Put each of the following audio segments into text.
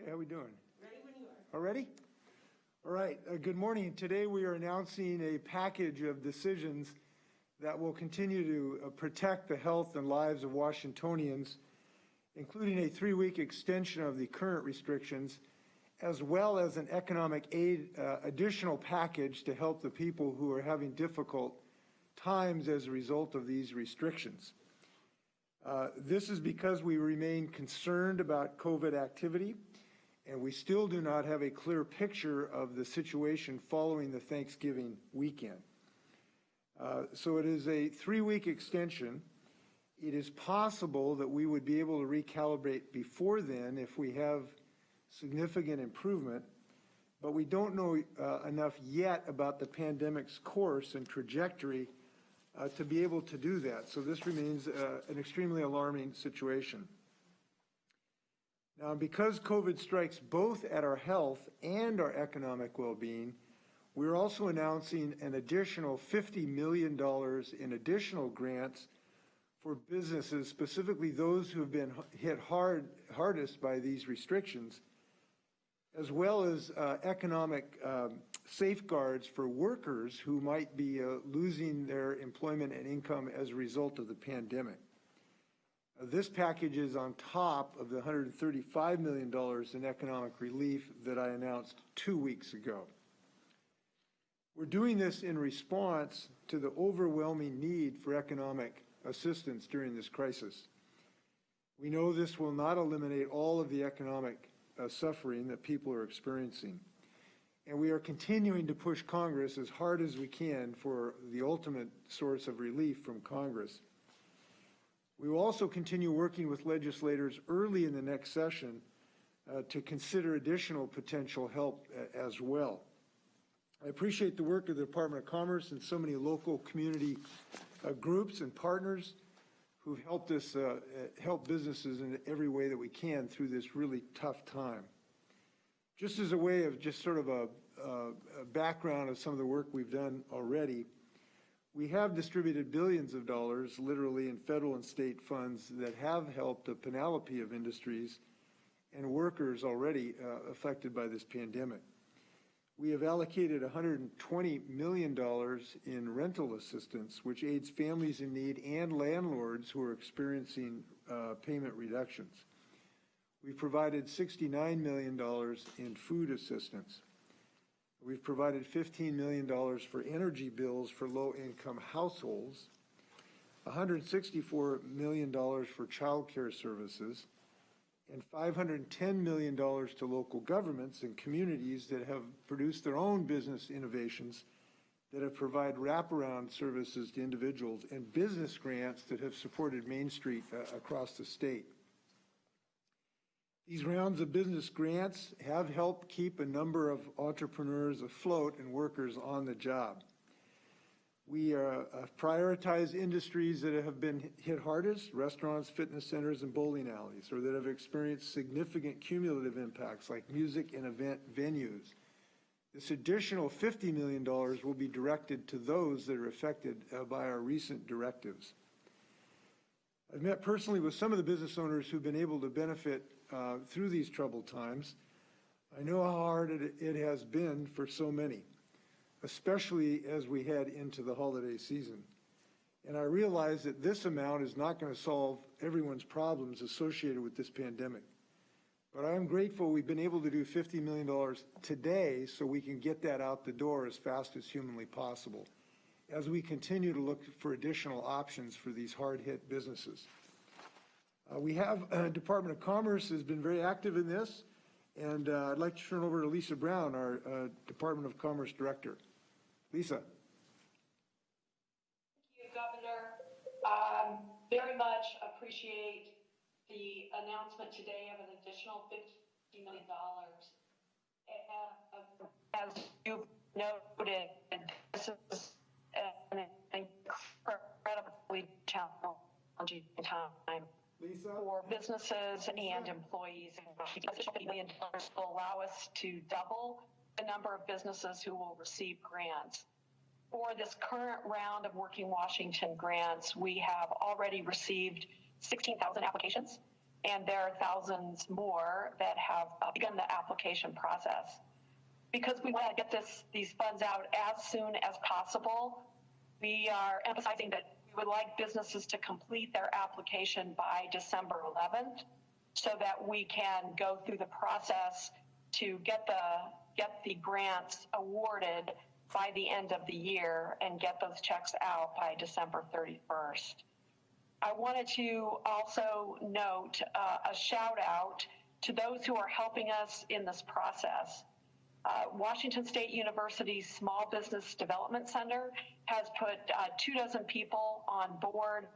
Okay, how we doing? Ready when you are. All ready? All right, good morning. Today we are announcing a package of decisions that will continue to protect the health and lives of Washingtonians, including a 3-week extension of the current restrictions, as well as an economic aid additional package to help the people who are having difficult times as a result of these restrictions. This is because we remain concerned about COVID activity, and we still do not have a clear picture of the situation following the Thanksgiving weekend. So it is a 3-week extension. It is possible that we would be able to recalibrate before then if we have significant improvement, but we don't know enough yet about the pandemic's course and trajectory to be able to do that. So this remains an extremely alarming situation. Now, because COVID strikes both at our health and our economic well-being, we're also announcing an additional $50 million in additional grants for businesses, specifically those who have been hit hardest by these restrictions, as well as economic safeguards for workers who might be losing their employment and income as a result of the pandemic. This package is on top of the $135 million in economic relief that I announced 2 weeks ago. We're doing this in response to the overwhelming need for economic assistance during this crisis. We know this will not eliminate all of the economic suffering that people are experiencing. And we are continuing to push Congress as hard as we can for the ultimate source of relief from Congress. We will also continue working with legislators early in the next session to consider additional potential help as well. I appreciate the work of the Department of Commerce and so many local community groups and partners who've helped us help businesses in every way that we can through this really tough time. Just as a way of just sort of a background of some of the work we've done already, we have distributed billions of dollars, literally in federal and state funds, that have helped a panoply of industries and workers already affected by this pandemic. We have allocated $120 million in rental assistance, which aids families in need and landlords who are experiencing payment reductions. We've provided $69 million in food assistance. We've provided $15 million for energy bills for low-income households, $164 million for child care services, and $510 million to local governments and communities that have produced their own business innovations that have provided wraparound services to individuals, and business grants that have supported Main Street across the state. These rounds of business grants have helped keep a number of entrepreneurs afloat and workers on the job. We prioritize industries that have been hit hardest: restaurants, fitness centers, and bowling alleys, or that have experienced significant cumulative impacts like music and event venues. This additional $50 million will be directed to those that are affected by our recent directives. I've met personally with some of the business owners who've been able to benefit through these troubled times. I know how hard it has been for so many, especially as we head into the holiday season. And I realize that this amount is not going to solve everyone's problems associated with this pandemic. But I'm grateful we've been able to do $50 million today so we can get that out the door as fast as humanly possible, as we continue to look for additional options for these hard-hit businesses. We have Department of Commerce has been very active in this, and I'd like to turn over to Lisa Brown, our Department of Commerce Director. Lisa. Thank you, Governor. Very much appreciate the announcement today of an additional $50 million. As you've noted, this is an incredibly challenging time for businesses and employees. $50 million will allow us to double the number of businesses who will receive grants. For this current round of Working Washington grants, we have already received 16,000 applications, and there are thousands more that have begun the application process. Because we want to get these funds out as soon as possible, we are emphasizing that we would like businesses to complete their application by December 11th so that we can go through the process to get the grants awarded by the end of the year and get those checks out by December 31st. I wanted to also note a shout out to those who are helping us in this process. Washington State University's Small Business Development Center has put 24 people on board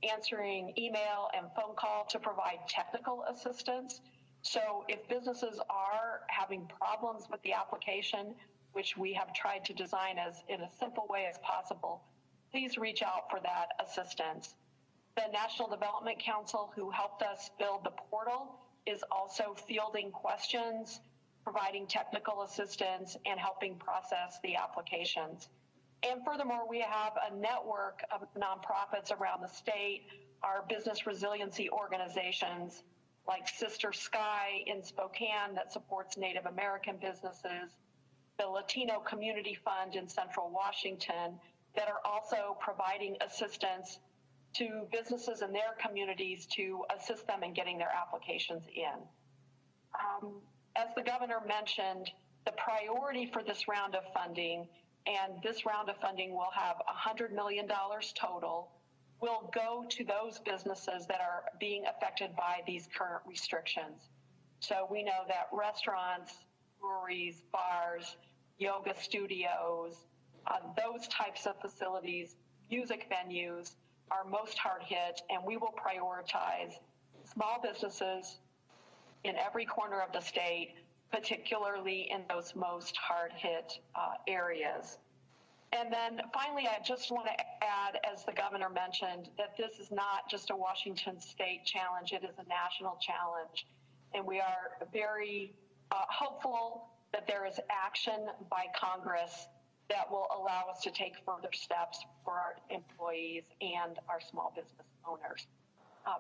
answering email and phone call to provide technical assistance. So if businesses are having problems with the application, which we have tried to design as in a simple way as possible, please reach out for that assistance. The National Development Council, who helped us build the portal, is also fielding questions, providing technical assistance, and helping process the applications. And furthermore, we have a network of nonprofits around the state, our business resiliency organizations like Sister Sky in Spokane that supports Native American businesses, the Latino Community Fund in Central Washington that are also providing assistance to businesses in their communities to assist them in getting their applications in. As the governor mentioned, the priority for this round of funding, and this round of funding will have $100 million total, will go to those businesses that are being affected by these current restrictions. So we know that restaurants, breweries, bars, yoga studios, those types of facilities, music venues are most hard hit, and we will prioritize small businesses in every corner of the state, particularly in those most hard hit areas. And then finally, I just want to add, as the governor mentioned, that this is not just a Washington state challenge, it is a national challenge. And we are very hopeful that there is action by Congress that will allow us to take further steps for our employees and our small business owners.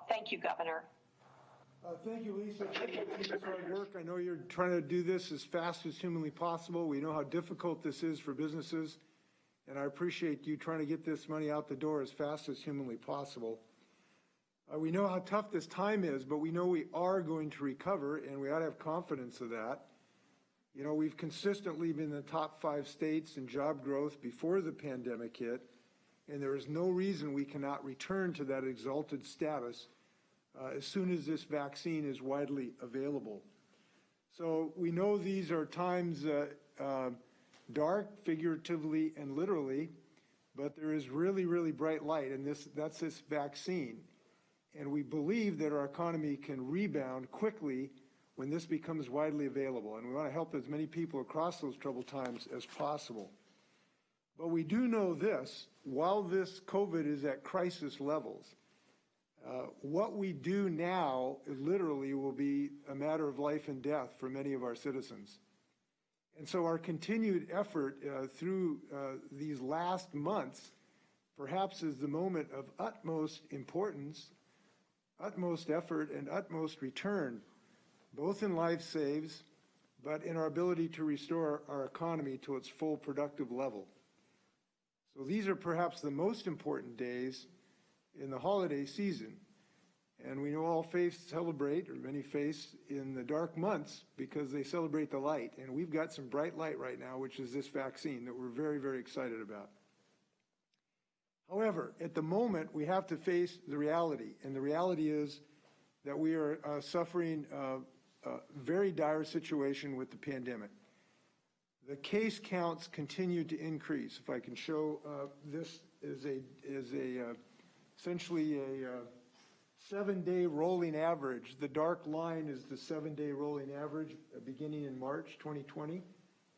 Thank you, Governor. Thank you, Lisa, for your hard work. I know you're trying to do this as fast as humanly possible. We know how difficult this is for businesses, and I appreciate you trying to get this money out the door as fast as humanly possible. We know how tough this time is, but we know we are going to recover, and we ought to have confidence of that. You know, we've consistently been in the top 5 states in job growth before the pandemic hit, and there is no reason we cannot return to that exalted status as soon as this vaccine is widely available. So we know these are times dark, figuratively and literally, but there is really, really bright light, and that's this vaccine. And we believe that our economy can rebound quickly when this becomes widely available. And we want to help as many people across those troubled times as possible. But we do know this, while this COVID is at crisis levels, what we do now literally will be a matter of life and death for many of our citizens. And so our continued effort through these last months perhaps is the moment of utmost importance, utmost effort, and utmost return, both in life saves, but in our ability to restore our economy to its full productive level. So these are perhaps the most important days in the holiday season. And we know all faiths celebrate, or many faiths, in the dark months because they celebrate the light. And we've got some bright light right now, which is this vaccine that we're very, very excited about. However, at the moment, we have to face the reality. And the reality is that we are suffering a very dire situation with the pandemic. The case counts continue to increase. If I can show, this is essentially a 7-day rolling average. The dark line is the 7-day rolling average beginning in March 2020,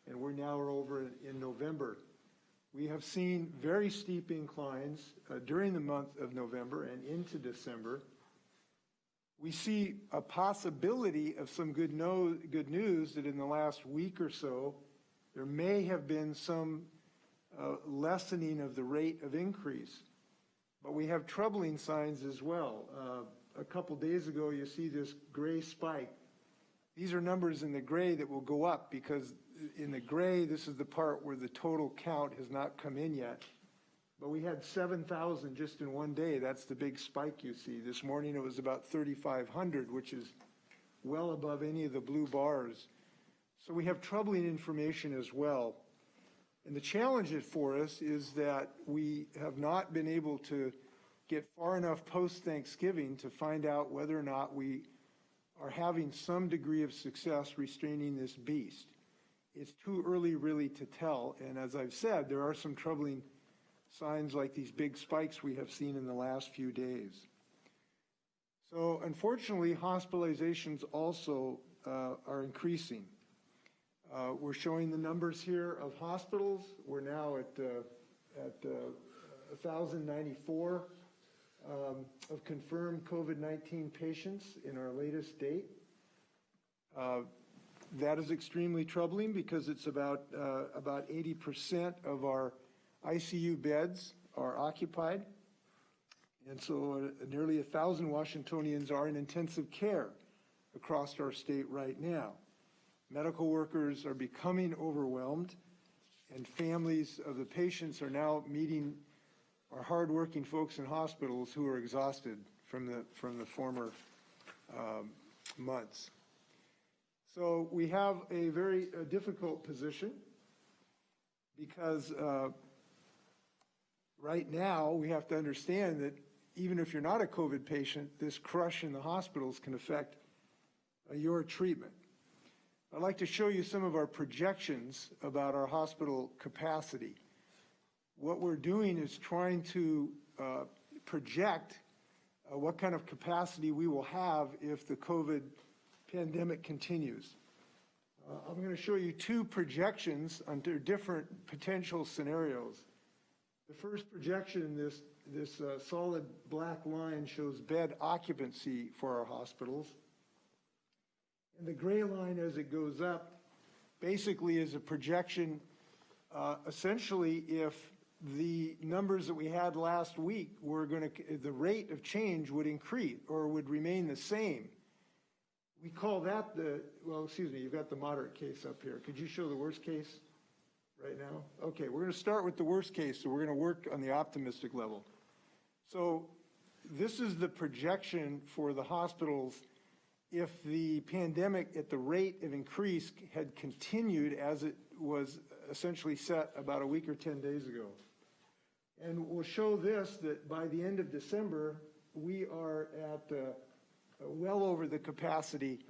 and we're now over in November. We have seen very steep inclines during the month of November and into December. We see a possibility of some good news that in the last week or so, there may have been some lessening of the rate of increase. But we have troubling signs as well. a couple days ago, you see this gray spike. These are numbers in the gray that will go up because in the gray, this is the part where the total count has not come in yet. But we had 7,000 just in one day. That's the big spike you see. This morning it was about 3,500, which is well above any of the blue bars. So we have troubling information as well. And the challenge for us is that we have not been able to get far enough post-Thanksgiving to find out whether or not we are having some degree of success restraining this beast. It's too early really to tell. And as I've said, there are some troubling signs like these big spikes we have seen in the last few days. So unfortunately, hospitalizations also are increasing. We're showing the numbers here of hospitals. We're now at 1,094 of confirmed COVID-19 patients in our latest date. That is extremely troubling because it's about 80% of our ICU beds are occupied. And so nearly 1,000 Washingtonians are in intensive care across our state right now. Medical workers are becoming overwhelmed, and families of the patients are now meeting our hardworking folks in hospitals who are exhausted from the former months. So we have a very difficult position because right now we have to understand that even if you're not a COVID patient, this crush in the hospitals can affect your treatment. I'd like to show you some of our projections about our hospital capacity. What we're doing is trying to project what kind of capacity we will have if the COVID pandemic continues. I'm going to show you two projections under different potential scenarios. The first projection, this solid black line shows bed occupancy for our hospitals. And the gray line as it goes up basically is a projection essentially if the numbers that we had last week were the rate of change would increase or would remain the same. We call that you've got the moderate case up here. Could you show the worst case right now? Okay, we're going to start with the worst case, so we're going to work on the optimistic level. So this is the projection for the hospitals if the pandemic at the rate of increase had continued as it was essentially set about a week or 10 days ago. And we'll show this, that by the end of December, we are at well over the capacity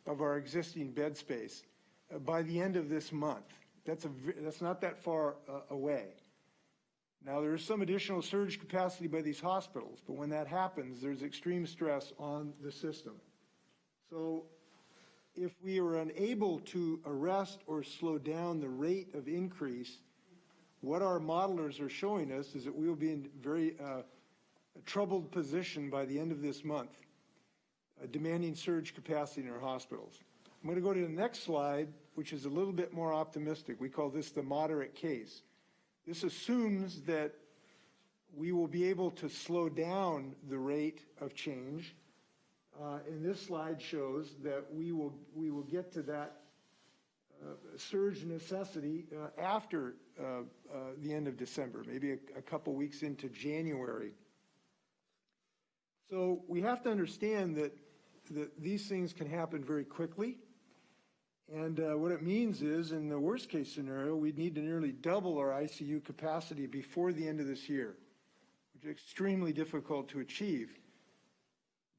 of our existing bed space by the end of this month. That's not that far away. Now, there is some additional surge capacity by these hospitals, but when that happens, there's extreme stress on the system. So if we are unable to arrest or slow down the rate of increase, what our modelers are showing us is that we will be in very troubled position by the end of this month, demanding surge capacity in our hospitals. I'm going to go to the next slide, which is a little bit more optimistic. We call this the moderate case. This assumes that we will be able to slow down the rate of change. And this slide shows that we will get to that surge necessity after the end of December, maybe a couple weeks into January. So we have to understand that these things can happen very quickly. And what it means is, in the worst case scenario, we'd need to nearly double our ICU capacity before the end of this year, which is extremely difficult to achieve.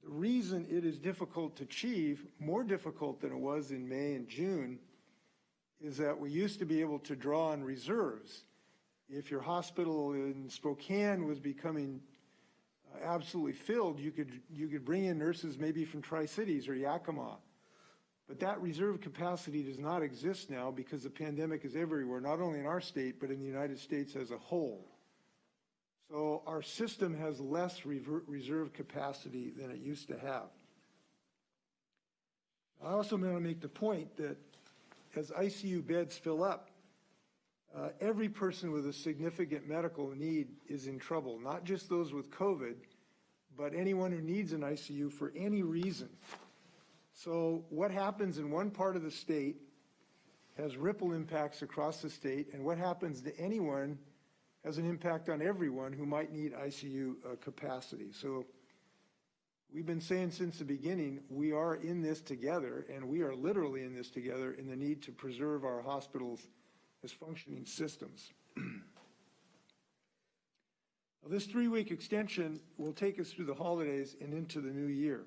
The reason it is difficult to achieve, more difficult than it was in May and June, is that we used to be able to draw on reserves. If your hospital in Spokane was becoming absolutely filled, you could bring in nurses maybe from Tri-Cities or Yakima. But that reserve capacity does not exist now because the pandemic is everywhere, not only in our state, but in the United States as a whole. So our system has less reserve capacity than it used to have. I also want to make the point that as ICU beds fill up, every person with a significant medical need is in trouble, not just those with COVID, but anyone who needs an ICU for any reason. So what happens in one part of the state has ripple impacts across the state, and what happens to anyone has an impact on everyone who might need ICU capacity. So we've been saying since the beginning, we are in this together, and we are literally in this together in the need to preserve our hospitals as functioning systems. Now, this 3-week extension will take us through the holidays and into the new year.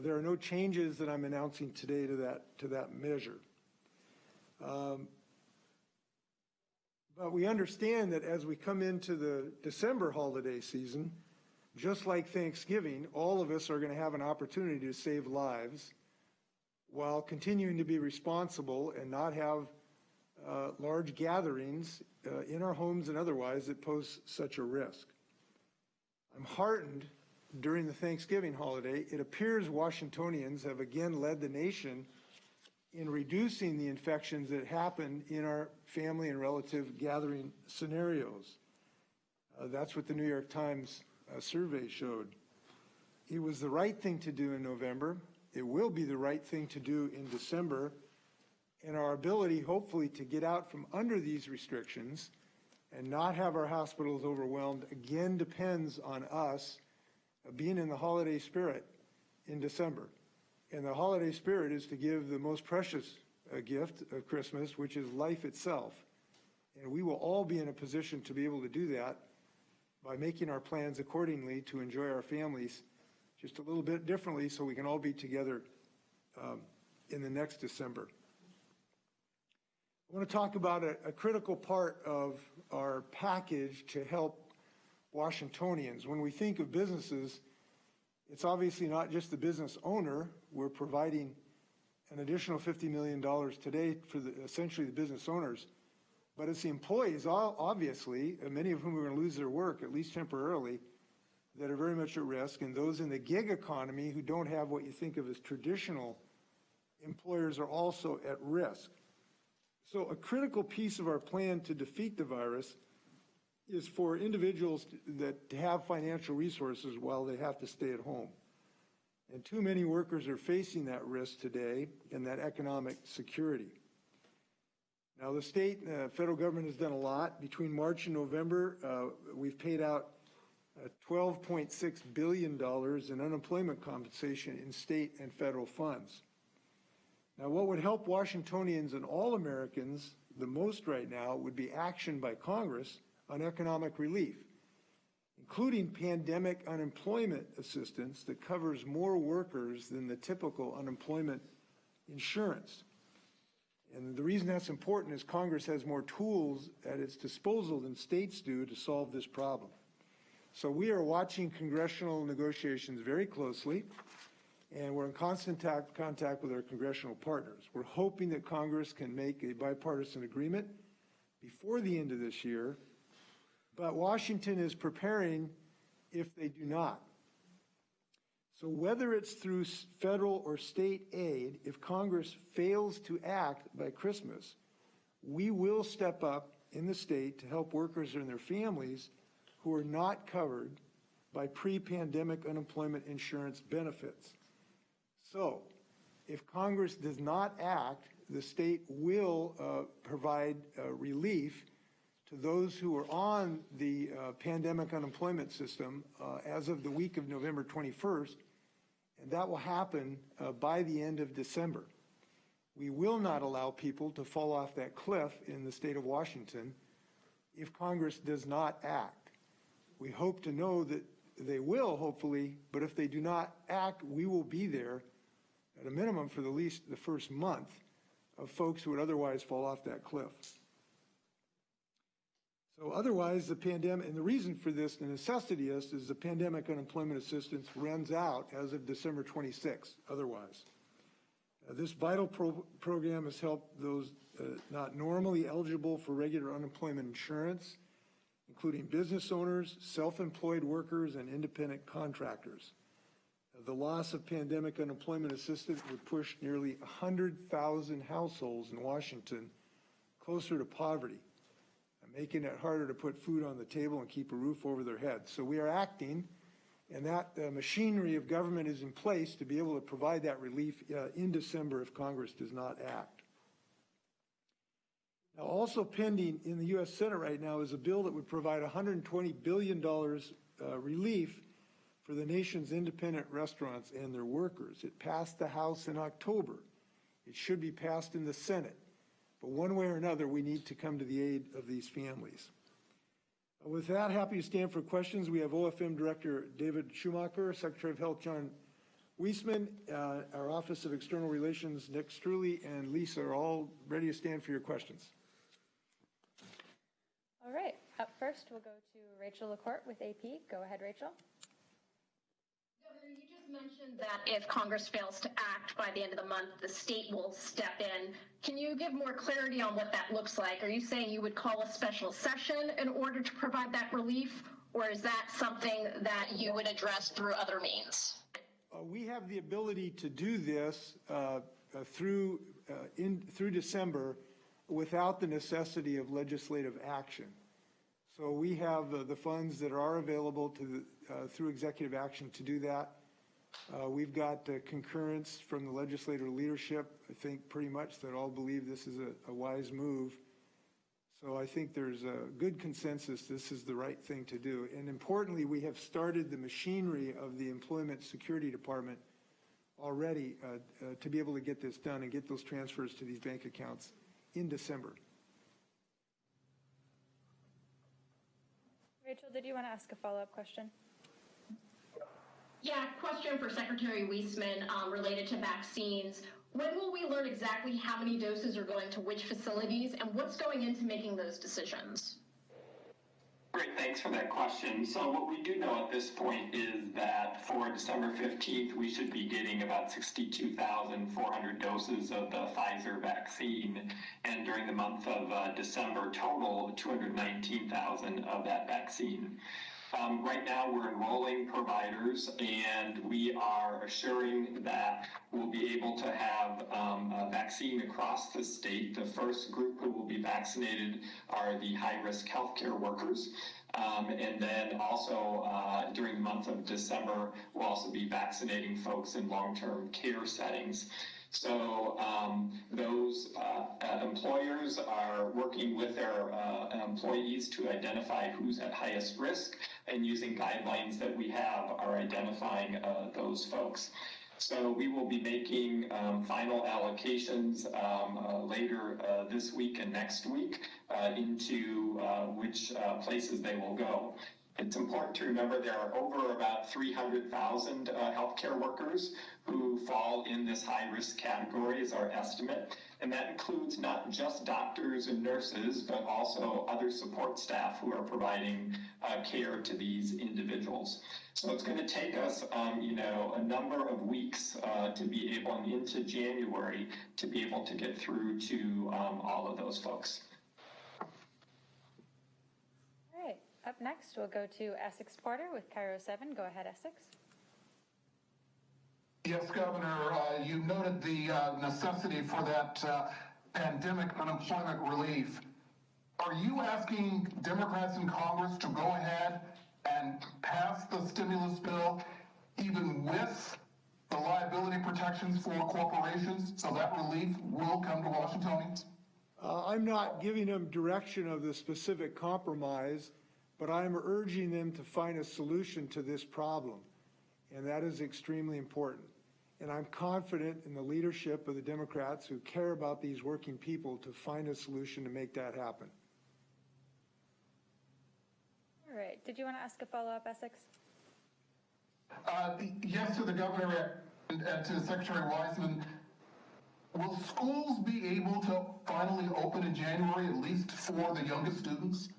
There are no changes that I'm announcing today to that measure. But we understand that as we come into the December holiday season, just like Thanksgiving, all of us are going to have an opportunity to save lives while continuing to be responsible and not have large gatherings in our homes and otherwise that pose such a risk. I'm heartened during the Thanksgiving holiday. It appears Washingtonians have again led the nation in reducing the infections that happen in our family and relative gathering scenarios. That's what the New York Times survey showed. It was the right thing to do in November. It will be the right thing to do in December. And our ability, hopefully, to get out from under these restrictions and not have our hospitals overwhelmed, again, depends on us being in the holiday spirit in December. And the holiday spirit is to give the most precious gift of Christmas, which is life itself. And we will all be in a position to be able to do that by making our plans accordingly to enjoy our families just a little bit differently so we can all be together in the next December. I want to talk about a critical part of our package to help Washingtonians. When we think of businesses, it's obviously not just the business owner. We're providing an additional $50 million today for essentially the business owners, but it's the employees, obviously, many of whom are going to lose their work, at least temporarily, that are very much at risk, and those in the gig economy who don't have what you think of as traditional employers are also at risk. So a critical piece of our plan to defeat the virus is for individuals that have financial resources while they have to stay at home. And too many workers are facing that risk today and that economic security. Now, the state and federal government has done a lot. Between March and November, we've paid out $12.6 billion in unemployment compensation in state and federal funds. Now, what would help Washingtonians and all Americans the most right now would be action by Congress on economic relief, including pandemic unemployment assistance that covers more workers than the typical unemployment insurance. And the reason that's important is Congress has more tools at its disposal than states do to solve this problem. So we are watching congressional negotiations very closely, and we're in constant contact with our congressional partners. We're hoping that Congress can make a bipartisan agreement before the end of this year, but Washington is preparing if they do not. So whether it's through federal or state aid, if Congress fails to act by Christmas, we will step up in the state to help workers and their families who are not covered by pre-pandemic unemployment insurance benefits. So if Congress does not act, the state will provide relief to those who are on the pandemic unemployment system as of the week of November 21st, and that will happen by the end of December. We will not allow people to fall off that cliff in the state of Washington if Congress does not act. We hope to know that they will, hopefully, but if they do not act, we will be there at a minimum for at least the first month of folks who would otherwise fall off that cliff. So otherwise, the pandemic, and the reason for this, the necessity is the pandemic unemployment assistance runs out as of December 26th, otherwise. This vital program has helped those not normally eligible for regular unemployment insurance, including business owners, self-employed workers, and independent contractors. The loss of pandemic unemployment assistance would push nearly 100,000 households in Washington closer to poverty, making it harder to put food on the table and keep a roof over their heads. So we are acting, And that machinery of government is in place to be able to provide that relief in December if Congress does not act. Now, also pending in the U.S. Senate right now is a bill that would provide $120 billion relief for the nation's independent restaurants and their workers. It passed the House in October. It should be passed in the Senate. But one way or another, we need to come to the aid of these families. With that, happy to stand for questions. We have OFM Director David Schumacher, Secretary of Health John Weisman, our Office of External Relations Nick Struley, and Lisa are all ready to stand for your questions. All right, up first we'll go to Rachel LaCourte with AP. Go ahead, Rachel. Governor, you just mentioned that if Congress fails to act by the end of the month, the state will step in. Can you give more clarity on what that looks like? Are you saying you would call a special session in order to provide that relief, or is that something that you would address through other means? We have the ability to do this through December without the necessity of legislative action. So we have the funds that are available to through executive action to do that. We've got concurrence from the legislative leadership, I think pretty much that all believe this is a wise move. So I think there's a good consensus this is the right thing to do. And importantly, we have started the machinery of the Employment Security Department already to be able to get this done and get those transfers to these bank accounts in December. Rachel, did you want to ask a follow-up question? Yeah, question for Secretary Weisman related to vaccines. When will we learn exactly how many doses are going to which facilities and what's going into making those decisions? Great, thanks for that question. So what we do know at this point is that for December 15th, we should be getting about 62,400 doses of the Pfizer vaccine. And during the month of December, total 219,000 of that vaccine. Right now, we're enrolling providers, and we are assuring that we'll be able to have a vaccine across the state. The first group who will be vaccinated are the high-risk healthcare workers. And then also during the month of December, we'll also be vaccinating folks in long-term care settings. So those employers are working with their employees to identify who's at highest risk, and using guidelines that we have are identifying those folks. So we will be making final allocations later this week and next week into which places they will go. It's important to remember there are over about 300,000 healthcare workers who fall in this high-risk category is our estimate. And that includes not just doctors and nurses, but also other support staff who are providing care to these individuals. So it's going to take us, a number of weeks to be able, and into January, to be able to get through to all of those folks. All right, up next, we'll go to Essex Porter with Cairo 7. Go ahead, Essex. Yes, Governor, you noted the necessity for that pandemic unemployment relief. Are you asking Democrats in Congress to go ahead and pass the stimulus bill even with the liability protections for corporations so that relief will come to Washingtonians? I'm not giving them direction of the specific compromise, but I'm urging them to find a solution to this problem, and that is extremely important. And I'm confident in the leadership of the Democrats who care about these working people to find a solution to make that happen. All right, did you want to ask a follow-up, Essex? Yes, to the Governor and to Secretary Weisman. Will schools be able to finally open in January, at least for the youngest students?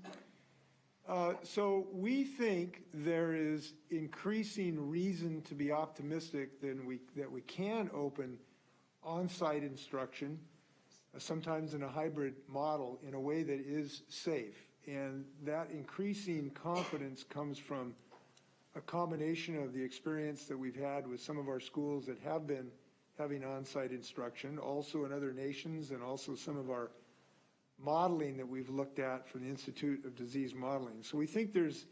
So we think there is increasing reason to be optimistic that we can open on-site instruction, sometimes in a hybrid model, in a way that is safe. And that increasing confidence comes from a combination of the experience that we've had with some of our schools that have been having on-site instruction, also in other nations, and also some of our modeling that we've looked at from the Institute of Disease Modeling. So we think there's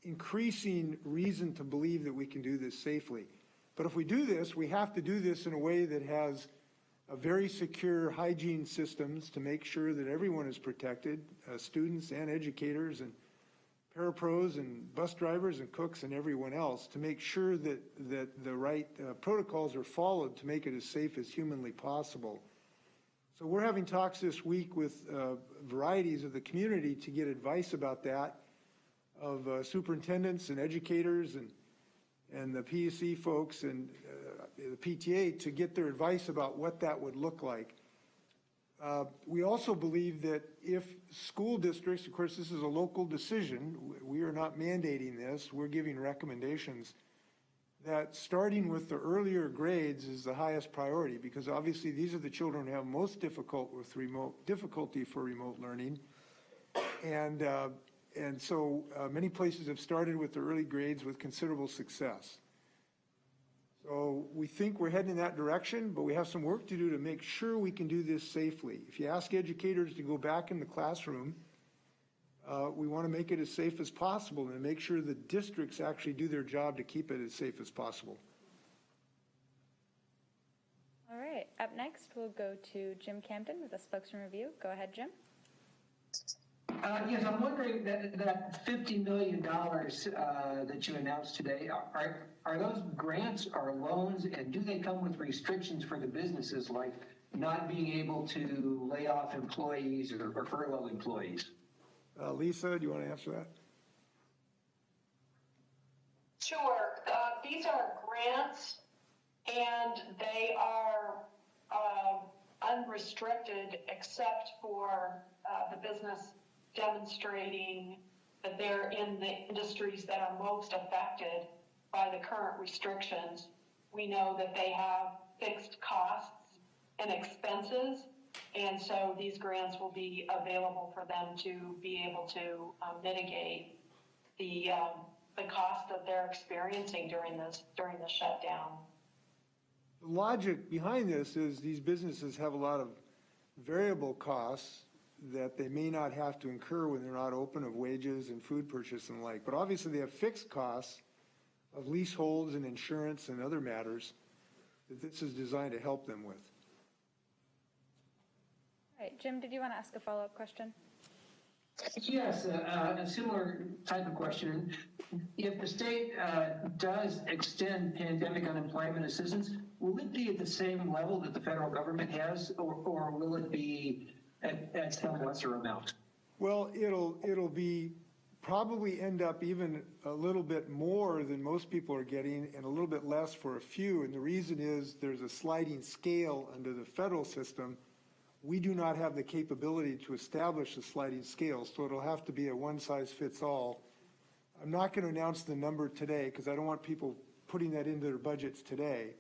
increasing reason to believe that we can do this safely. But if we do this, we have to do this in a way that has a very secure hygiene systems to make sure that everyone is protected, students and educators and parapros and bus drivers and cooks and everyone else, to make sure that the right protocols are followed to make it as safe as humanly possible. So we're having talks this week with varieties of the community to get advice about that, of superintendents and educators and the PUC folks and the PTA, to get their advice about what that would look like. We also believe that if school districts, of course this is a local decision, we are not mandating this, we're giving recommendations, that starting with the earlier grades is the highest priority, because obviously these are the children who have most difficulty for remote learning. And so many places have started with the early grades with considerable success. So we think we're heading in that direction, but we have some work to do to make sure we can do this safely. If you ask educators to go back in the classroom, we want to make it as safe as possible and make sure the districts actually do their job to keep it as safe as possible. All right, up next, we'll go to Jim Camden with a spokesman review. Go ahead, Jim. Yes, I'm wondering that $50 million that you announced today, are those grants or loans, and do they come with restrictions for the businesses, like not being able to lay off employees or furlough employees? Lisa, do you want to answer that? Sure. These are grants, and they are unrestricted except for the business demonstrating that they're in the industries that are most affected by the current restrictions. We know that they have fixed costs and expenses, and so these grants will be available for them to be able to mitigate the cost that they're experiencing during the shutdown. The logic behind this is these businesses have a lot of variable costs that they may not have to incur when they're not open, of wages and food purchase and the like. But obviously they have fixed costs of leaseholds and insurance and other matters that this is designed to help them with. All right, Jim, did you want to ask a follow-up question? Yes, a similar type of question. If the state does extend pandemic unemployment assistance, will it be at the same level that the federal government has, or will it be at some lesser amount? Well, it'll be probably end up even a little bit more than most people are getting and a little bit less for a few. And the reason is there's a sliding scale under the federal system. We do not have the capability to establish a sliding scale, so it'll have to be a one-size-fits-all. I'm not going to announce the number today because I don't want people putting that into their budgets today,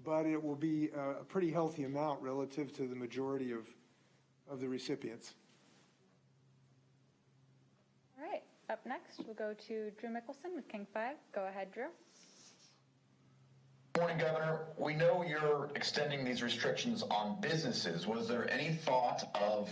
but it will be a pretty healthy amount relative to the majority of the recipients. All right, up next, we'll go to Drew Mickelson with King 5. Go ahead, Drew. Morning, Governor. We know you're extending these restrictions on businesses. Was there any thought of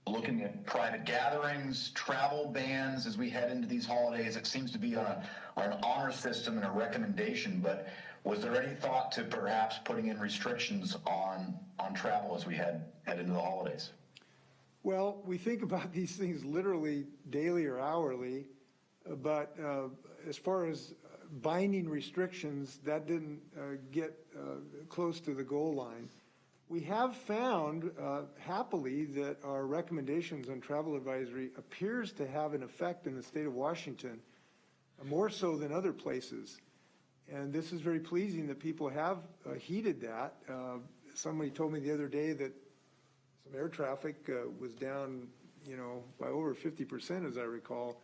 looking at private gatherings, travel bans as we head into these holidays? It seems to be on an honor system and a recommendation, but was there any thought to perhaps putting in restrictions on travel as we head into the holidays? Well, we think about these things literally daily or hourly, but as far as binding restrictions, that didn't get close to the goal line. We have found, happily, that our recommendations on travel advisory appears to have an effect in the state of Washington, more so than other places. And this is very pleasing that people have heeded that. Somebody told me the other day that some air traffic was down, by over 50%, as I recall.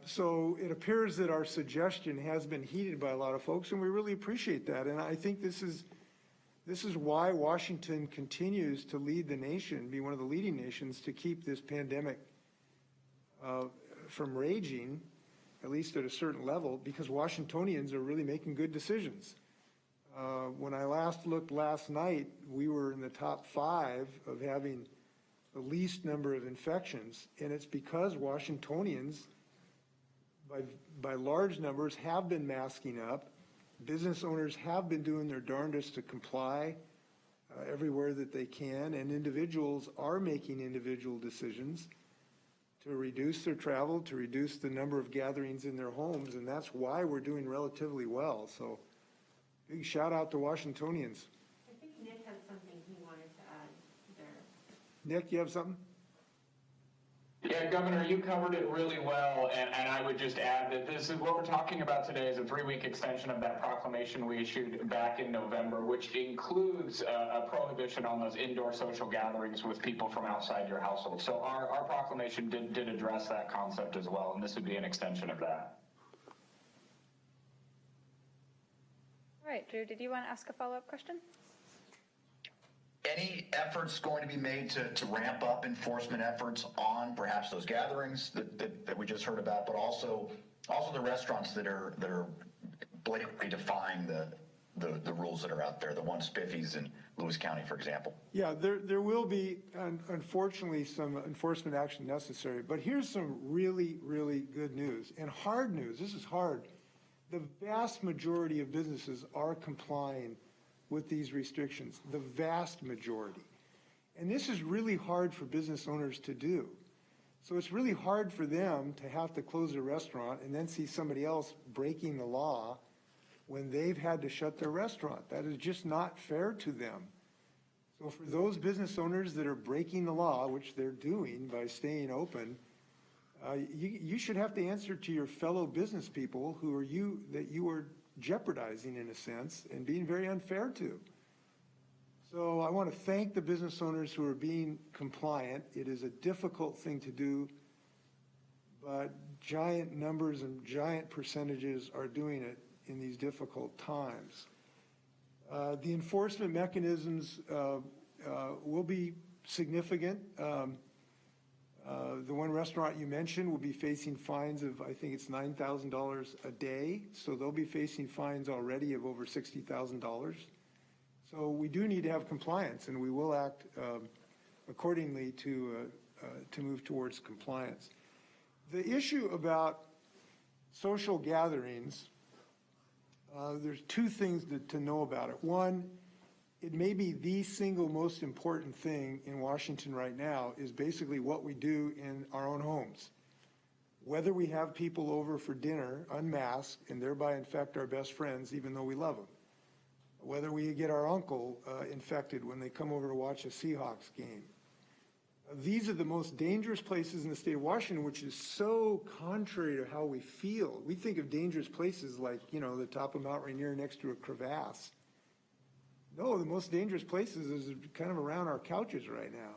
So it appears that our suggestion has been heeded by a lot of folks, and we really appreciate that. And I think this is why Washington continues to lead the nation, be one of the leading nations to keep this pandemic from raging, at least at a certain level, because Washingtonians are really making good decisions. When I last looked last night, we were in the top 5 of having the least number of infections, and it's because Washingtonians by large numbers have been masking up. Business owners have been doing their darndest to comply everywhere that they can, and individuals are making individual decisions to reduce their travel, to reduce the number of gatherings in their homes, and that's why we're doing relatively well. So big shout out to Washingtonians. I think Nick has something he wanted to add there. Nick, you have something? Yeah, Governor, you covered it really well, and I would just add that this is what we're talking about today is a 3-week extension of that proclamation we issued back in November, which includes a prohibition on those indoor social gatherings with people from outside your household. So our proclamation did address that concept as well, and this would be an extension of that. All right, Drew, did you want to ask a follow-up question? Any efforts going to be made to ramp up enforcement efforts on perhaps those gatherings that we just heard about, but also the restaurants that are blatantly defying the rules that are out there, the one Spiffy's in Lewis County, for example? Yeah, there will be, unfortunately, some enforcement action necessary. But here's some really, really good news and hard news. This is hard. The vast majority of businesses are complying with these restrictions, the vast majority. And this is really hard for business owners to do. So it's really hard for them to have to close a restaurant and then see somebody else breaking the law when they've had to shut their restaurant. That is just not fair to them. So for those business owners that are breaking the law, which they're doing by staying open, you should have to answer to your fellow business people that you are jeopardizing in a sense and being very unfair to. So I want to thank the business owners who are being compliant. It is a difficult thing to do, but giant numbers and giant percentages are doing it in these difficult times. The enforcement mechanisms will be significant. The one restaurant you mentioned will be facing fines of, I think it's $9,000 a day. So they'll be facing fines already of over $60,000. So we do need to have compliance, and we will act accordingly to move towards compliance. The issue about social gatherings, there's two things to know about it. One, it may be the single most important thing in Washington right now is basically what we do in our own homes. Whether we have people over for dinner unmasked and thereby infect our best friends, even though we love them. Whether we get our uncle infected when they come over to watch a Seahawks game. These are the most dangerous places in the state of Washington, which is so contrary to how we feel. We think of dangerous places like, the top of Mount Rainier next to a crevasse. No, the most dangerous places is kind of around our couches right now.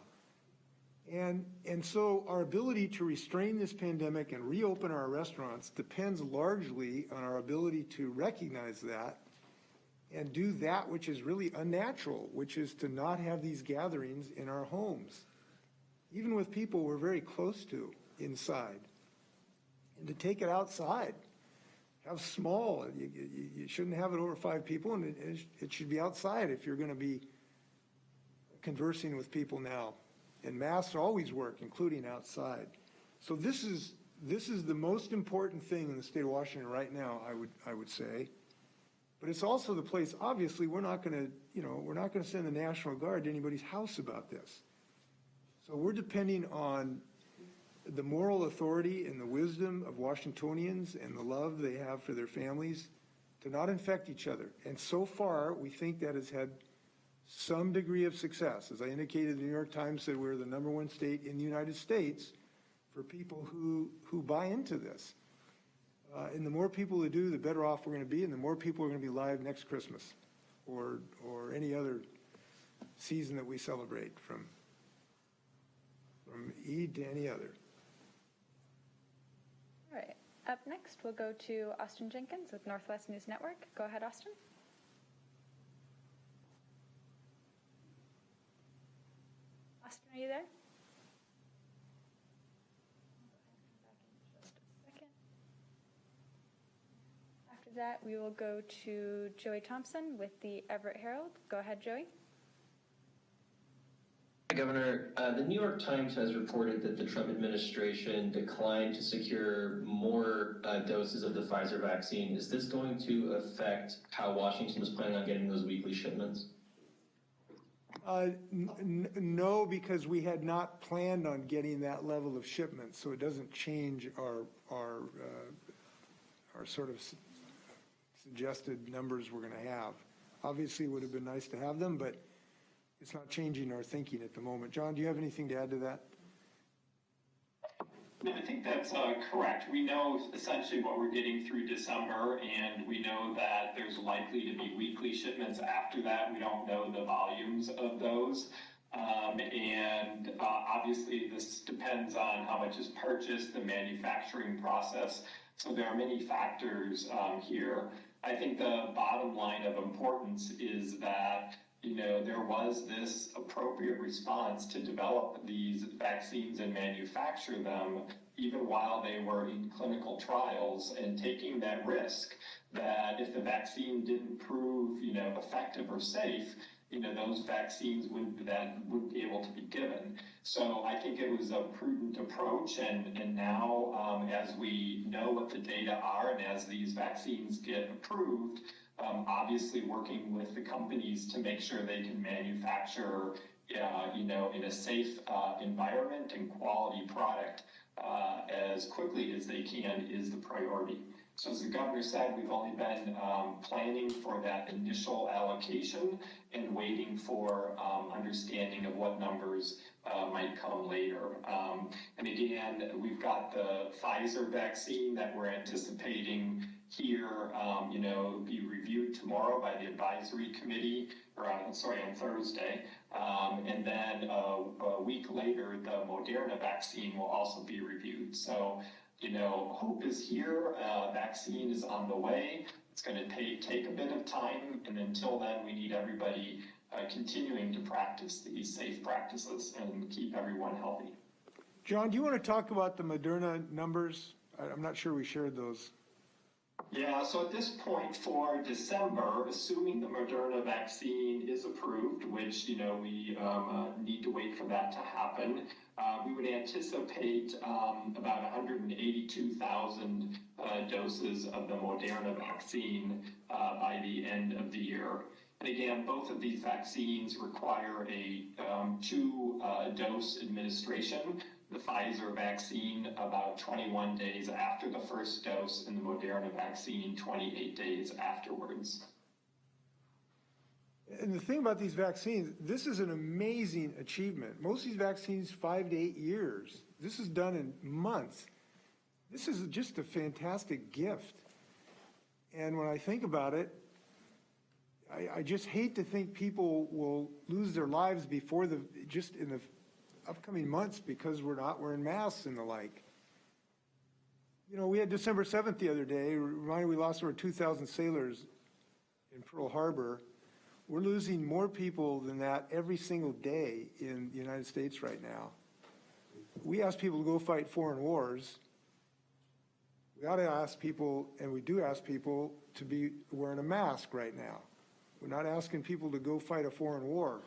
And so our ability to restrain this pandemic and reopen our restaurants depends largely on our ability to recognize that and do that which is really unnatural, which is to not have these gatherings in our homes, even with people we're very close to inside, and to take it outside. Have small, you shouldn't have it over 5 people, and it should be outside if you're going to be conversing with people now. And masks always work, including outside. So this is the most important thing in the state of Washington right now, I would say. But it's also the place, obviously, we're not going to send the National Guard to anybody's house about this. So we're depending on the moral authority and the wisdom of Washingtonians and the love they have for their families to not infect each other. And so far, we think that has had some degree of success. As I indicated, the New York Times said we're the #1 state in the United States for people who buy into this. And the more people who do, the better off we're going to be, and the more people are going to be live next Christmas or any other season that we celebrate, from Eid to any other. All right, up next, we'll go to Austin Jenkins with Northwest News Network. Go ahead, Austin. Austin, are you there? Just a second. After that, we will go to Joey Thompson with the Everett Herald. Go ahead, Joey. Governor, the New York Times has reported that the Trump administration declined to secure more doses of the Pfizer vaccine. Is this going to affect how Washington is planning on getting those weekly shipments? No, because we had not planned on getting that level of shipment, so it doesn't change our sort of suggested numbers we're going to have. Obviously, it would have been nice to have them, but it's not changing our thinking at the moment. John, do you have anything to add to that? No, I think that's correct. We know essentially what we're getting through December, and we know that there's likely to be weekly shipments after that. We don't know the volumes of those. And obviously this depends on how much is purchased, the manufacturing process. So there are many factors here. I think the bottom line of importance is that there was this appropriate response to develop these vaccines and manufacture them even while they were in clinical trials, and taking that risk that if the vaccine didn't prove, effective or safe, those vaccines wouldn't be able to be given. So I think it was a prudent approach, and now as we know what the data are and as these vaccines get approved, obviously working with the companies to make sure they can manufacture, in a safe environment and quality product as quickly as they can is the priority. So as the governor said, we've only been planning for that initial allocation and waiting for understanding of what numbers might come later. And again, we've got the Pfizer vaccine that we're anticipating here, be reviewed tomorrow by the advisory committee, or on Thursday. And then a week later, the Moderna vaccine will also be reviewed. So, hope is here. Vaccine is on the way. It's going to take a bit of time. And until then, we need everybody continuing to practice these safe practices and keep everyone healthy. John, do you want to talk about the Moderna numbers? I'm not sure we shared those. Yeah, so at this point for December, assuming the Moderna vaccine is approved, which, we need to wait for that to happen, we would anticipate about 182,000 doses of the Moderna vaccine by the end of the year. And again, both of these vaccines require a two-dose administration. The Pfizer vaccine about 21 days after the first dose, and the Moderna vaccine 28 days afterwards. And the thing about these vaccines, this is an amazing achievement. Most of these vaccines, 5 to 8 years. This is done in months. This is just a fantastic gift. And when I think about it, I just hate to think people will lose their lives before in the upcoming months because we're not wearing masks and the like. We had December 7th the other day. We lost over 2,000 sailors in Pearl Harbor. We're losing more people than that every single day in the United States right now. We ask people to go fight foreign wars. We ought to ask people, and we do ask people, to be wearing a mask right now. We're not asking people to go fight a foreign war.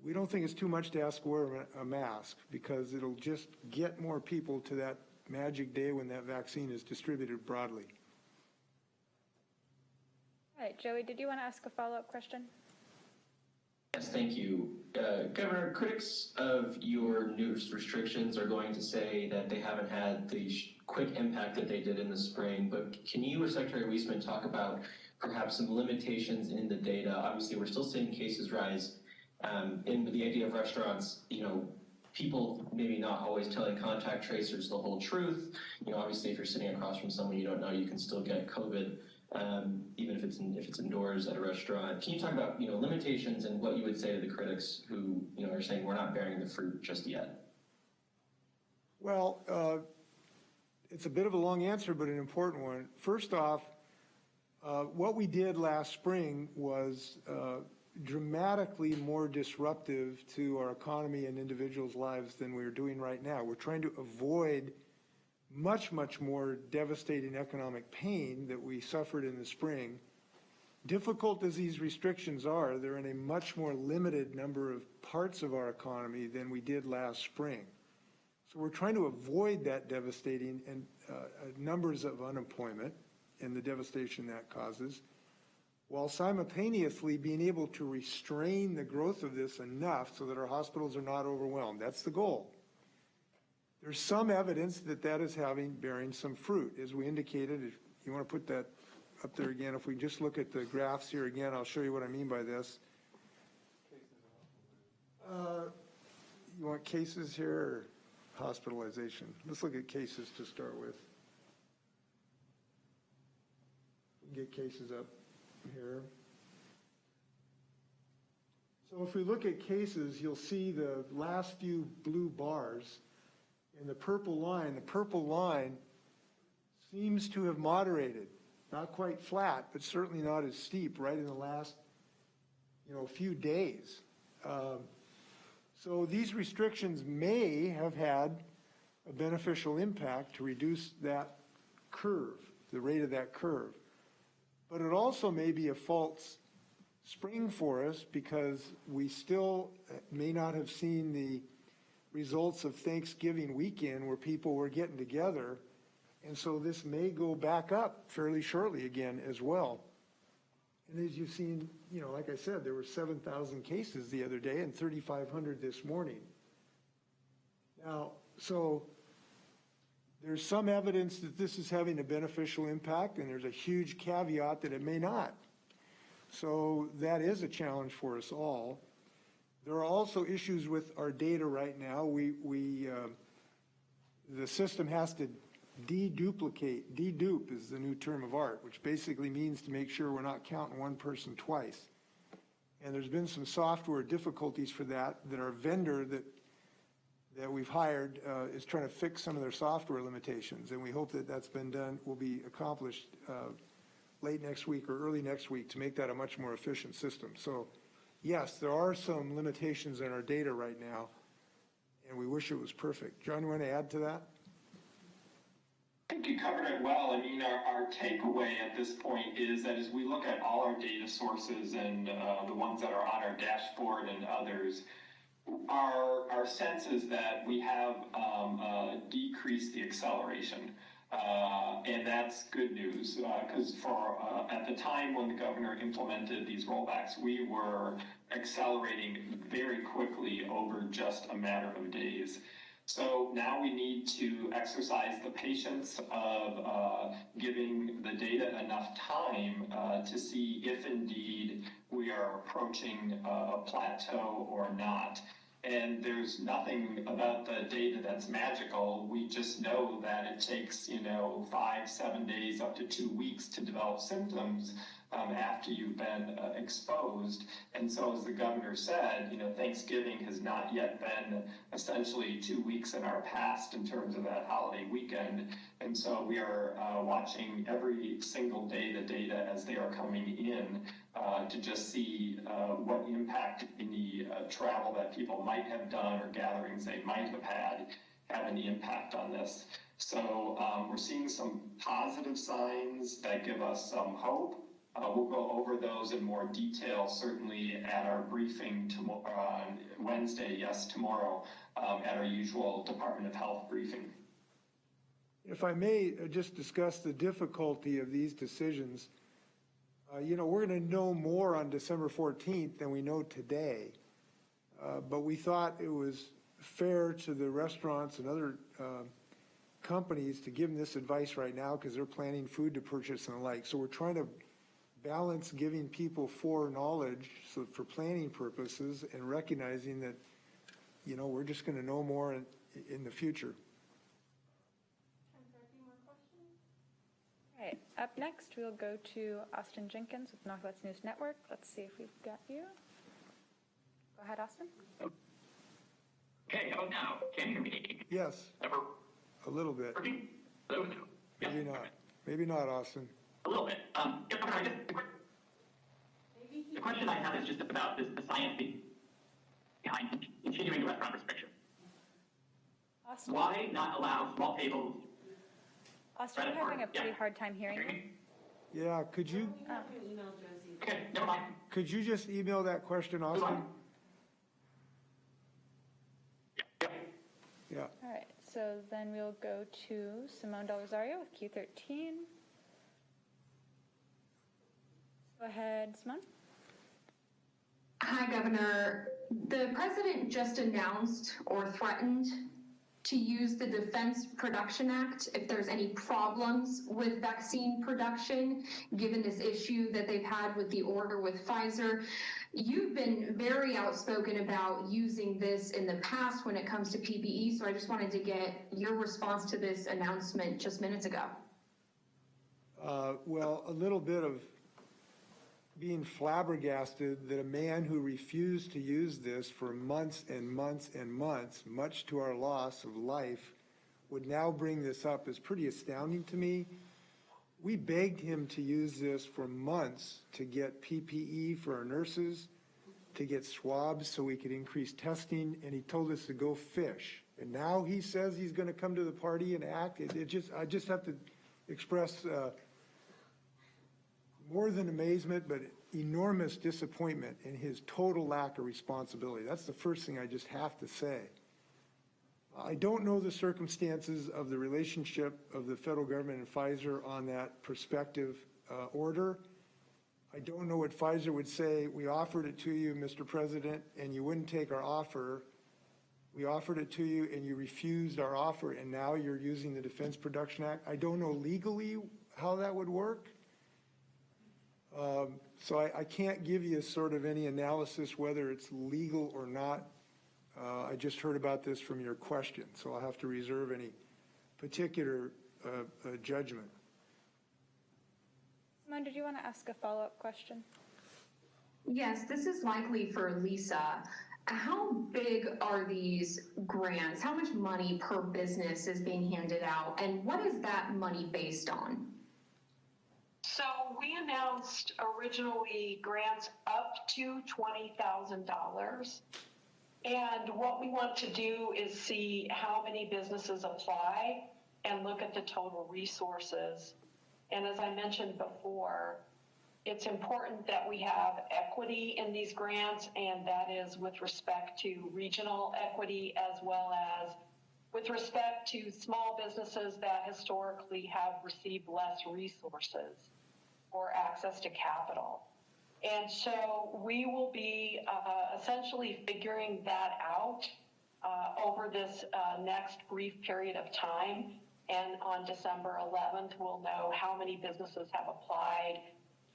We don't think it's too much to ask to wear a mask, because it'll just get more people to that magic day when that vaccine is distributed broadly. All right, Joey, did you want to ask a follow-up question? Yes, thank you. Governor, critics of your new restrictions are going to say that they haven't had the quick impact that they did in the spring, but can you or Secretary Weissman talk about perhaps some limitations in the data? Obviously, we're still seeing cases rise. In the idea of restaurants, people maybe not always telling contact tracers the whole truth. Obviously, if you're sitting across from someone you don't know, you can still get COVID, even if it's indoors at a restaurant. Can you talk about limitations and what you would say to the critics who are saying we're not bearing the fruit just yet? Well, it's a bit of a long answer, but an important one. First off, what we did last spring was dramatically more disruptive to our economy and individuals' lives than we're doing right now. We're trying to avoid much, much more devastating economic pain that we suffered in the spring. difficult as these restrictions are, they're in a much more limited number of parts of our economy than we did last spring. So we're trying to avoid that devastating and numbers of unemployment and the devastation that causes, while simultaneously being able to restrain the growth of this enough so that our hospitals are not overwhelmed. That's the goal. There's some evidence that that is bearing some fruit. As we indicated, if you want to put that up there again, if we just look at the graphs here again, I'll show you what I mean by this. You want cases here or hospitalization? Let's look at cases to start with. Get cases up here. So if we look at cases, you'll see the last few blue bars and the purple line seems to have moderated. Not quite flat, but certainly not as steep right in the last, few days. So these restrictions may have had a beneficial impact to reduce that curve, the rate of that curve. But it also may be a false spring for us because we still may not have seen the results of Thanksgiving weekend where people were getting together. And so this may go back up fairly shortly again as well. And as you've seen, like I said, there were 7,000 cases the other day and 3,500 this morning. Now, so there's some evidence that this is having a beneficial impact, and there's a huge caveat that it may not. So that is a challenge for us all. There are also issues with our data right now. The system has to deduplicate. Dedupe is the new term of art, which basically means to make sure we're not counting one person twice. And there's been some software difficulties for that our vendor that we've hired is trying to fix some of their software limitations. And we hope that that's been done, will be accomplished late next week or early next week to make that a much more efficient system. So yes, there are some limitations in our data right now, and we wish it was perfect. John, you want to add to that? I think you covered it well. I mean, our takeaway at this point is that as we look at all our data sources and the ones that are on our dashboard and others, our sense is that we have decreased the acceleration. And that's good news because at the time when the governor implemented these rollbacks, we were accelerating very quickly over just a matter of days. So now we need to exercise the patience of giving the data enough time to see if indeed we are approaching a plateau or not. And there's nothing about the data that's magical. We just know that it takes, 5, 7 days, up to 2 weeks to develop symptoms after you've been exposed. And so as the governor said, Thanksgiving has not yet been essentially 2 weeks in our past in terms of that holiday weekend. And so we are watching every single day the data as they are coming in to just see what impact any travel that people might have done or gatherings they might have had have any impact on this. So we're seeing some positive signs that give us some hope. We'll go over those in more detail, certainly at our briefing tomorrow, on Wednesday, tomorrow, at our usual Department of Health briefing. If I may just discuss the difficulty of these decisions. We're going to know more on December 14th than we know today. But we thought it was fair to the restaurants and other companies to give them this advice right now because they're planning food to purchase and the like. So we're trying to balance giving people foreknowledge for planning purposes and recognizing that, we're just going to know more in the future. All right, up next, we'll go to Austin Jenkins with Northwest News Network. Let's see if we've got you. Go ahead, Austin. Okay, how about now? Can you hear me? Yes, a little bit. Hello? Maybe not. Maybe not, Austin. A little bit. The question I have is just about the science behind continuing the restaurant restriction. Austin? Why not allow small tables? Austin, we're having a pretty hard time hearing you. Yeah, could you? Okay, never mind. Could you just email that question, Austin? Yep. Yeah. All right, so then we'll go to Simone Del Rosario with Q13. Go ahead, Simone. Hi, Governor. The president just announced or threatened to use the Defense Production Act if there's any problems with vaccine production, given this issue that they've had with the order with Pfizer. You've been very outspoken about using this in the past when it comes to PPE, so I just wanted to get your response to this announcement just minutes ago. Well, a little bit of being flabbergasted that a man who refused to use this for months and months and months, much to our loss of life, would now bring this up is pretty astounding to me. We begged him to use this for months to get PPE for our nurses, to get swabs so we could increase testing, and he told us to go fish. And now he says he's going to come to the party and act. I just have to express more than amazement, but enormous disappointment in his total lack of responsibility. That's the first thing I just have to say. I don't know the circumstances of the relationship of the federal government and Pfizer on that prospective order. I don't know what Pfizer would say. We offered it to you, Mr. President, and you wouldn't take our offer. We offered it to you and you refused our offer, and now you're using the Defense Production Act. I don't know legally how that would work. So I can't give you sort of any analysis whether it's legal or not. I just heard about this from your question, so I'll have to reserve any particular judgment. Simone, did you want to ask a follow-up question? Yes, this is likely for Lisa. How big are these grants? How much money per business is being handed out? And what is that money based on? So we announced originally grants up to $20,000. And what we want to do is see how many businesses apply and look at the total resources. And as I mentioned before, it's important that we have equity in these grants, and that is with respect to regional equity as well as with respect to small businesses that historically have received less resources or access to capital. And so we will be essentially figuring that out over this next brief period of time. And on December 11th, we'll know how many businesses have applied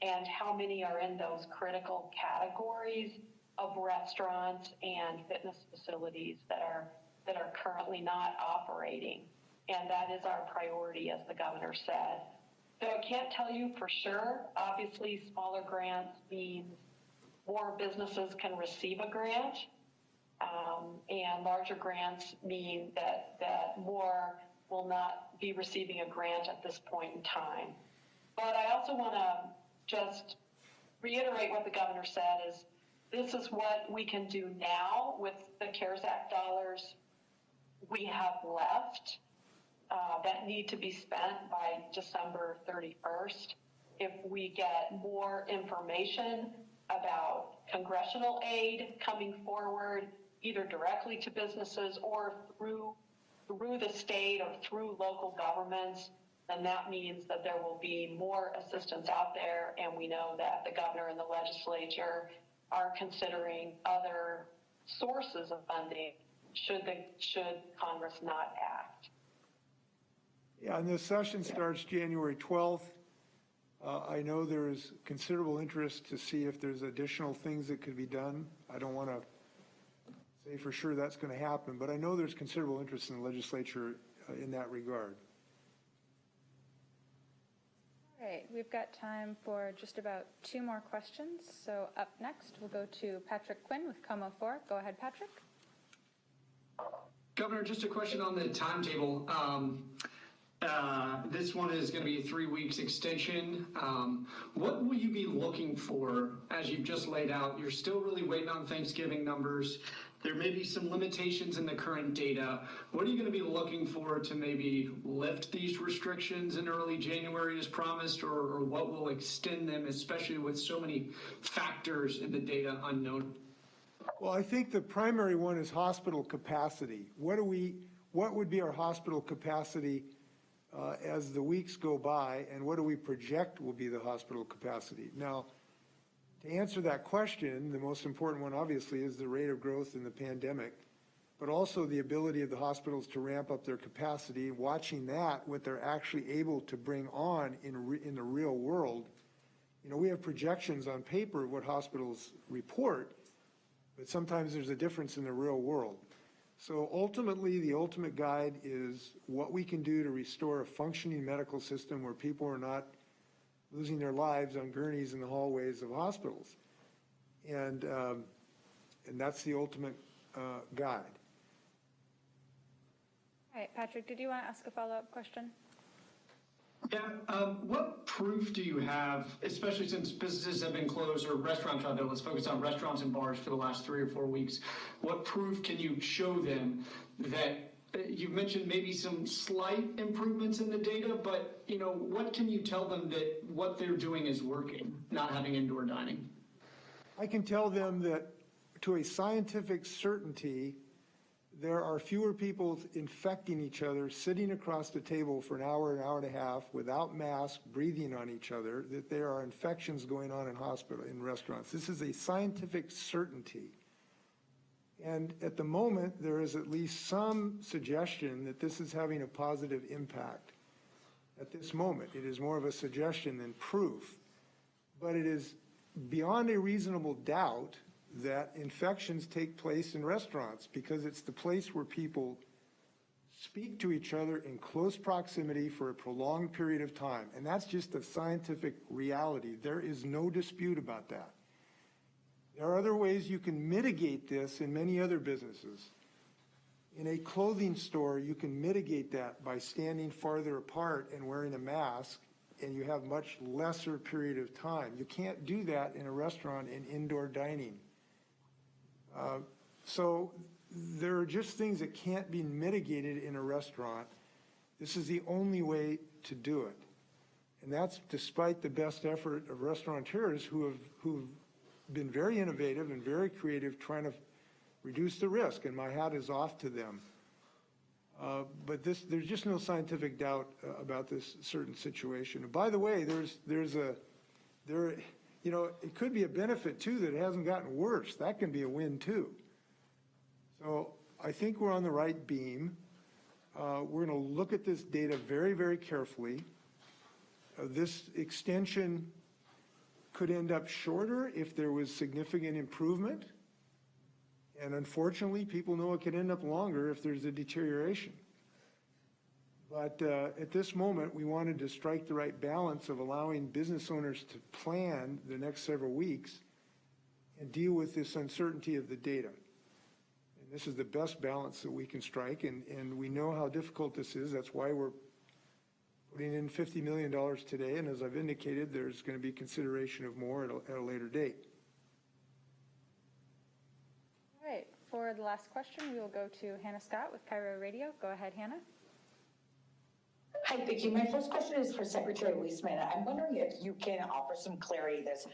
and how many are in those critical categories of restaurants and fitness facilities that are currently not operating. And that is our priority, as the governor said. So I can't tell you for sure. Obviously, smaller grants means more businesses can receive a grant, and larger grants mean that more will not be receiving a grant at this point in time. But I also want to just reiterate what the governor said is this is what we can do now with the CARES Act dollars we have left. That need to be spent by December 31st. If we get more information about congressional aid coming forward, either directly to businesses or through the state or through local governments, then that means that there will be more assistance out there. And we know that the governor and the legislature are considering other sources of funding should Congress not act. Yeah, and the session starts January 12th. I know there is considerable interest to see if there's additional things that could be done. I don't want to say for sure that's going to happen, but I know there's considerable interest in the legislature in that regard. All right, we've got time for just about 2 more questions. So up next, we'll go to Patrick Quinn with Como 4. Go ahead, Patrick. Governor, just a question on the timetable. This one is going to be a 3 weeks extension. What will you be looking for as you've just laid out? You're still really waiting on Thanksgiving numbers. There may be some limitations in the current data. What are you going to be looking for to maybe lift these restrictions in early January as promised, or what will extend them, especially with so many factors in the data unknown? Well, I think the primary one is hospital capacity. What would be our hospital capacity as the weeks go by, and what do we project will be the hospital capacity? Now, to answer that question, the most important one obviously is the rate of growth in the pandemic, but also the ability of the hospitals to ramp up their capacity, watching that, what they're actually able to bring on in the real world. You know, we have projections on paper of what hospitals report, but sometimes there's a difference in the real world. So ultimately, the ultimate guide is what we can do to restore a functioning medical system where people are not losing their lives on gurneys in the hallways of hospitals. And that's the ultimate guide. All right, Patrick, did you want to ask a follow-up question? Yeah, what proof do you have, especially since businesses have been closed, or restaurants rather, let's focus on restaurants and bars for the last 3 or 4 weeks. What proof can you show them that you've mentioned maybe some slight improvements in the data, but you know, what can you tell them that what they're doing is working, not having indoor dining? I can tell them that to a scientific certainty, there are fewer people infecting each other, sitting across the table for an hour and a half without masks, breathing on each other, that there are infections going on in restaurants. This is a scientific certainty. And at the moment, there is at least some suggestion that this is having a positive impact. At this moment, it is more of a suggestion than proof. But it is beyond a reasonable doubt that infections take place in restaurants because it's the place where people speak to each other in close proximity for a prolonged period of time. And that's just a scientific reality. There is no dispute about that. There are other ways you can mitigate this in many other businesses. In a clothing store, you can mitigate that by standing farther apart and wearing a mask, and you have much lesser period of time. You can't do that in a restaurant in indoor dining. So there are just things that can't be mitigated in a restaurant. This is the only way to do it. And that's despite the best effort of restaurateurs who've been very innovative and very creative trying to reduce the risk, and my hat is off to them. But there's just no scientific doubt about this certain situation. And by the way, you know, it could be a benefit too that it hasn't gotten worse. That can be a win too. So I think we're on the right beam. We're going to look at this data very, very carefully. This extension could end up shorter if there was significant improvement. And unfortunately, people know it could end up longer if there's a deterioration. But at this moment, we wanted to strike the right balance of allowing business owners to plan the next several weeks and deal with this uncertainty of the data. And this is the best balance that we can strike, and we know how difficult this is. That's why we're putting in $50 million today, and as I've indicated, there's going to be consideration of more at a later date. All right, for the last question, we will go to Hannah Scott with Cairo Radio. Go ahead, Hannah. Hi, thank you. My first question is for Secretary Leisman. I'm wondering if you can offer some clarity. There's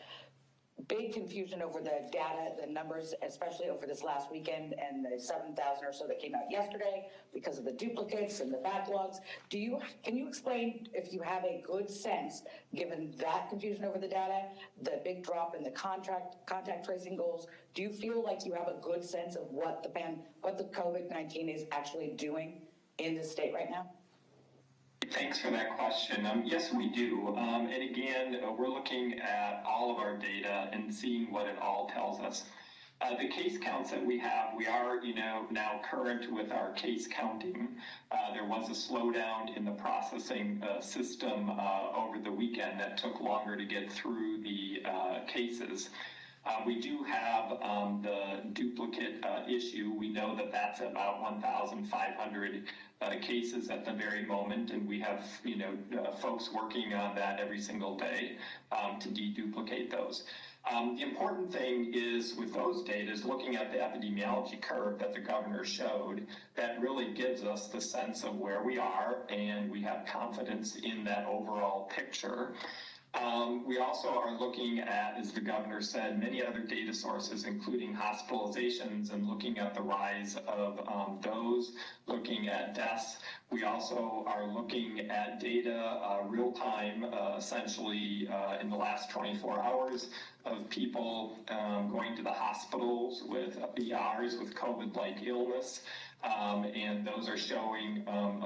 big confusion over the data, the numbers, especially over this last weekend and the 7,000 or so that came out yesterday because of the duplicates and the backlogs. Can you explain if you have a good sense, given that confusion over the data, the big drop in the contact tracing goals, do you feel like you have a good sense of what the COVID-19 is actually doing in the state right now? Thanks for that question. Yes, we do. And again, we're looking at all of our data and seeing what it all tells us. The case counts that we have, we are, now current with our case counting. There was a slowdown in the processing system over the weekend that took longer to get through the cases. We do have the duplicate issue. We know that that's about 1,500 cases at the very moment, and we have folks working on that every single day to deduplicate those. The important thing is with those data is looking at the epidemiology curve that the governor showed that really gives us the sense of where we are, and we have confidence in that overall picture. We also are looking at, as the governor said, many other data sources, including hospitalizations and looking at the rise of those, looking at deaths. We also are looking at data real time, essentially in the last 24 hours of people going to the hospitals with ERs with COVID-like illness, and those are showing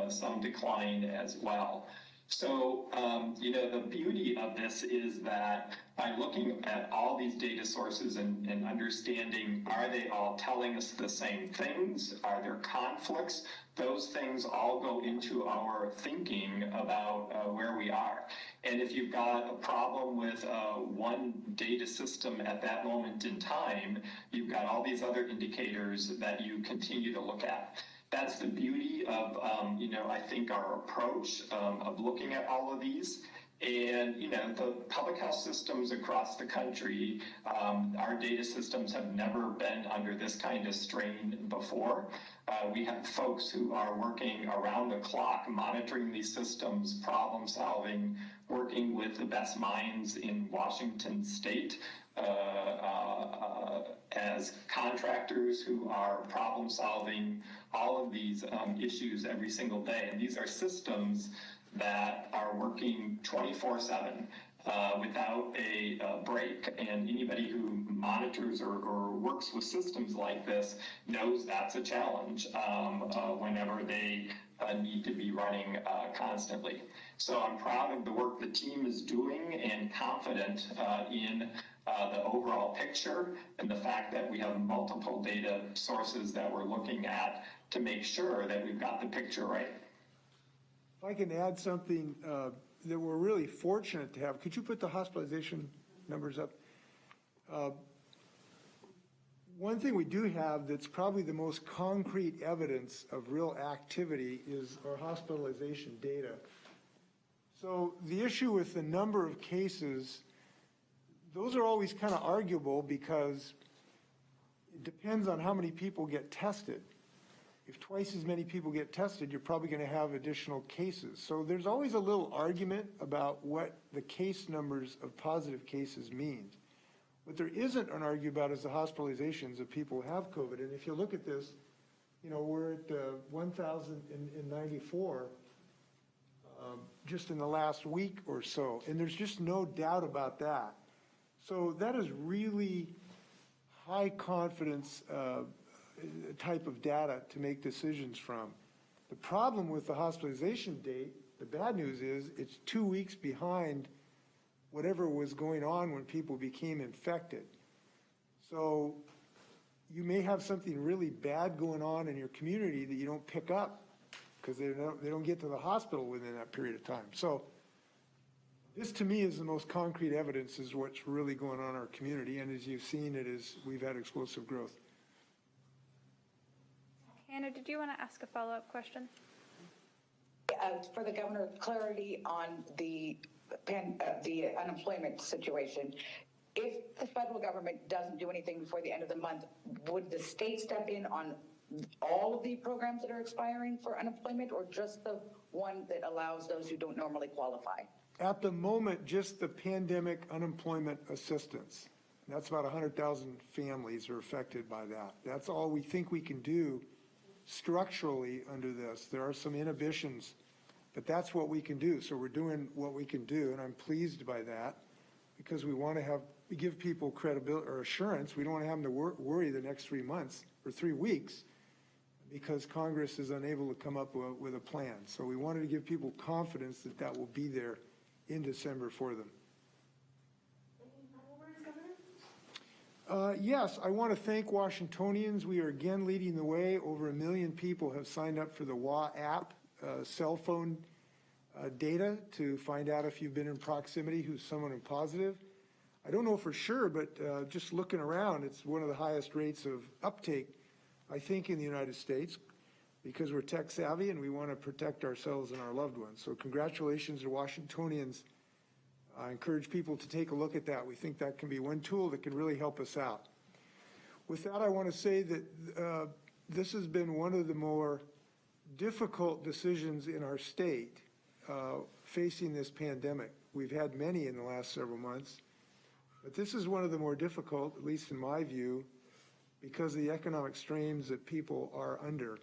some decline as well. So, the beauty of this is that by looking at all these data sources and understanding, are they all telling us the same things? Are there conflicts? Those things all go into our thinking about where we are. And if you've got a problem with one data system at that moment in time, you've got all these other indicators that you continue to look at. That's the beauty of, I think our approach of looking at all of these. And, the public health systems across the country, our data systems have never been under this kind of strain before. We have folks who are working around the clock, monitoring these systems, problem solving, working with the best minds in Washington state, as contractors who are problem solving all of these issues every single day. And these are systems that are working 24/7 without a break. And anybody who monitors or works with systems like this knows that's a challenge whenever they need to be running constantly. So I'm proud of the work the team is doing and confident in the overall picture and the fact that we have multiple data sources that we're looking at to make sure that we've got the picture right. If I can add something that we're really fortunate to have, could you put the hospitalization numbers up? One thing we do have that's probably the most concrete evidence of real activity is our hospitalization data. So the issue with the number of cases, those are always kind of arguable because it depends on how many people get tested. If twice as many people get tested, you're probably going to have additional cases. So there's always a little argument about what the case numbers of positive cases means. What there isn't an argument about is the hospitalizations of people who have COVID. And if you look at this, we're at 1,094 just in the last week or so. And there's just no doubt about that. So that is really high confidence type of data to make decisions from. The problem with the hospitalization date, the bad news is it's 2 weeks behind whatever was going on when people became infected. So you may have something really bad going on in your community that you don't pick up because they don't get to the hospital within that period of time. So this to me is the most concrete evidence is what's really going on in our community. And as you've seen, we've had explosive growth. Hannah, did you want to ask a follow-up question? For the governor, clarity on the unemployment situation. If the federal government doesn't do anything before the end of the month, would the state step in on all of the programs that are expiring for unemployment or just the one that allows those who don't normally qualify? At the moment, just the pandemic unemployment assistance. That's about 100,000 families are affected by that. That's all we think we can do structurally under this. There are some inhibitions, but that's what we can do. So we're doing what we can do, and I'm pleased by that because we want to give people credibility or assurance. We don't want to have them to worry the next 3 months or 3 weeks because Congress is unable to come up with a plan. So we wanted to give people confidence that that will be there in December for them. Yes, I want to thank Washingtonians. We are again leading the way. Over 1 million people have signed up for the WA app, cell phone data to find out if you've been in proximity who's someone who's positive. I don't know for sure, but just looking around, it's one of the highest rates of uptake, I think, in the United States, because we're tech savvy and we want to protect ourselves and our loved ones. So congratulations to Washingtonians. I encourage people to take a look at that. We think that can be one tool that can really help us out. With that, I want to say that this has been one of the more difficult decisions in our state facing this pandemic. We've had many in the last several months, but this is one of the more difficult, at least in my view, because of the economic strains that people are under.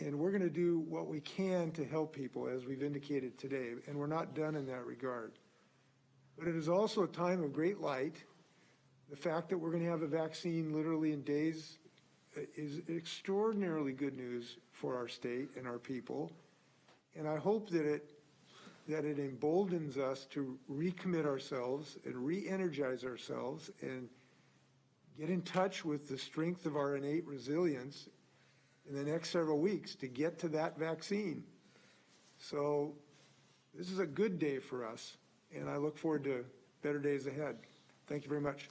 And we're going to do what we can to help people, as we've indicated today, and we're not done in that regard. But it is also a time of great light. The fact that we're going to have a vaccine literally in days is extraordinarily good news for our state and our people. And I hope that it emboldens us to recommit ourselves and re-energize ourselves and get in touch with the strength of our innate resilience in the next several weeks to get to that vaccine. So this is a good day for us, and I look forward to better days ahead. Thank you very much.